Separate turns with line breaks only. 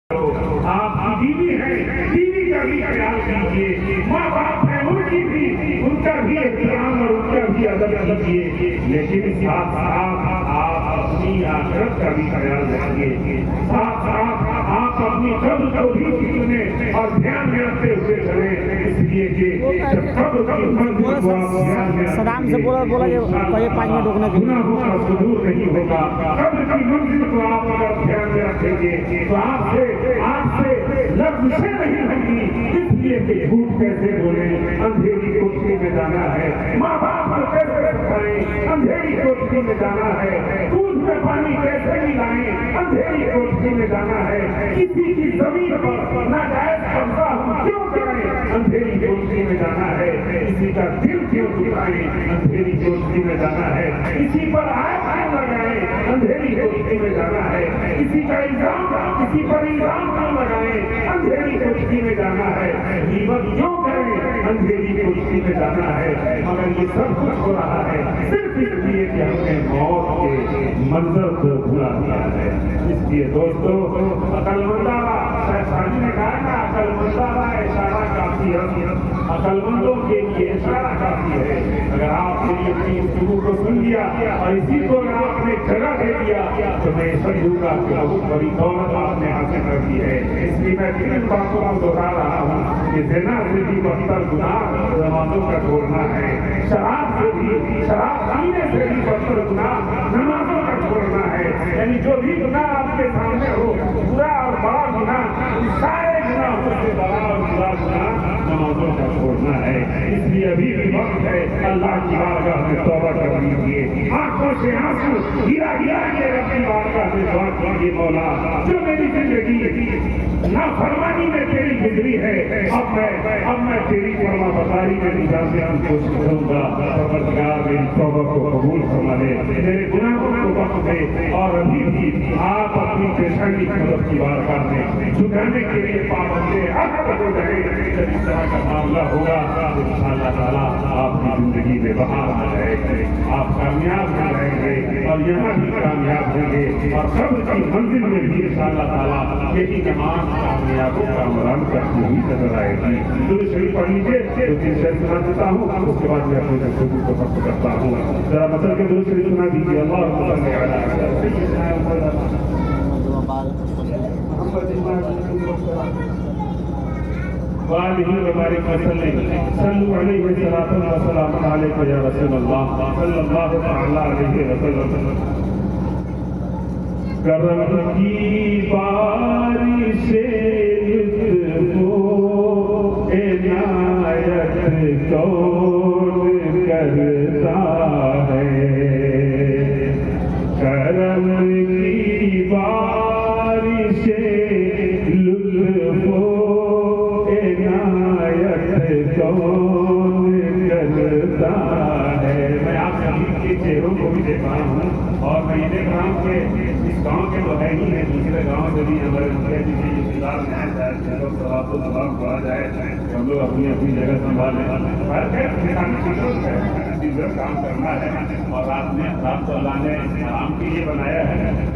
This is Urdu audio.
آپ کی بیوی ہے، بیوی کا بھی خیال کیجیے، ماں باپ ہے ان کی بھی، ان کا بھی احترام اور ان کا بھی ادب کیجیے، لیکن ساتھ ساتھ آپ اپنی آخرت کا بھی خیال رکھیے، ساتھ ساتھ آپ اپنی قبر کو بھی سنیں اور دھیان میں رکھتے ہوئے چلیں، اس لیے کہ جب قبر کی منزل کو آپ دھیان میں
صدام سے بولا کہ 5 منٹ رکنے کے لیے
گناہوں کا صدور نہیں ہوگا، قبر کی منزل کو آپ اگر دھیان میں رکھیں گے تو آپ سے لفظ سے نہیں ہوگی، اس لیے کہ جھوٹ کیسے بولیں، اندھیری کوٹھی میں جانا ہے، ماں باپ کو کیسے سکھائیں، اندھیری کوٹھی میں جانا ہے، دودھ میں پانی کیسے ملائیں، اندھیری کوٹھی میں جانا ہے، کسی کی زمین پر ناجائز قبضہ ہم کیوں کریں، اندھیری کوٹھی میں جانا ہے، کسی کا دل کیوں دکھائیں، اندھیری کوٹھی میں جانا ہے، کسی پر آئے لگائیں، اندھیری کوٹھی میں جانا ہے، کسی کا کسی پر الزام کیوں لگائیں، اندھیری کوٹھی میں جانا ہے، غیبت کیوں کریں، اندھیری کوٹھی میں جانا ہے، مگر یہ سب کچھ ہو رہا ہے صرف اس لیے کہ ہم نے موت کے منظر کو بھلا دیا ہے۔ اس لیے دوستو عقل مندہ شاہی نے کہا نا، عقل مندہ اشارہ کافی ہے، عقل مندوں کے لیے اشارہ کافی ہے۔ اگر آپ میری اپنی گفتگو کو سن لیا اور اسی کو اگر آپ نے جگہ دے دیا تو میں سمجھوں گا کہ بہت بڑی دولت آپ نے حاصل کر دی ہے۔ اس لیے میں تین باتوں کو دوہرا رہا ہوں کہ زنا سے بھی بدتر گناہ نمازوں کا چھوڑنا ہے، شراب پینے سے بھی بدتر گناہ نمازوں کا چھوڑنا ہے۔ یعنی جو بھی گناہ آپ کے سامنے ہو، برا اور بڑا گناہ، سارے گناہوں سے بڑا اور برا گناہ نمازوں کا چھوڑنا ہے۔ اس لیے ابھی بھی وقت ہے اللہ کی بارگاہ میں توبہ کر لیجیے، آنکھوں سے آنسو گرا کے رب کی بارگاہ میں دعا کیجیے، مولا جو میری زندگی نافرمانی میں تیری گزری ہے، اب میں تیری فرما برداری میں نجات کوشش کروں گا، پروردگار میری توبہ کو قبول فرما لے، میرے گناہوں کو بخش دے، اور ابھی بھی آپ اپنی پیشانی قدرت کی بارگاہ میں جھکانے کے لیے پابند عہد ہو جائے۔ جب اس طرح کا معاملہ ہوگا تو انشاءاللہ تعالیٰ آپ کی زندگی میں بہار آ جائے گی، آپ کامیاب ہو جائیں گے اور یہاں بھی کامیاب ہوں گے، اور قبر کی منزل میں بھی انشاءاللہ تعالیٰ یہی نماز کامیابی کا مرام کرتی ہوئی نظر آئے گی۔ درود شریف پڑھ لیجیے، دو تین شعر سنا دیتا ہوں، اس کے بعد میں اپنے گفتگو کو ختم کرتا ہوں۔ ذرا مطلب کے درود شریف سنا دیجیے، اللہم صل علی سیدنا وآلہ وبارک وسلم، صلوا علیہ صلاۃ و سلام علیک یا رسول اللہ صلی اللہ تعالی علیہ وسلم۔ کرم کی بارش لطف و عنایت کون کرتا ہے، کرم کی بارش لطف و عنایت کون کرتا ہے۔ میں آپ سبھی کے چہروں کو بھی دیکھ رہا ہوں اور میں یہ دیکھ رہا ہوں کہ اس گاؤں کے تو ہے ہی ہے، دوسرے گاؤں سے بھی ہمارے کسی رشتے دار میں آئے جائے لوگ سلام و سلام پڑھا جائے کہ ہم لوگ اپنی اپنی جگہ سنبھال لیں۔ کام کرنا ہے اور رات کو اللہ نے آرام کے لیے بنایا ہے۔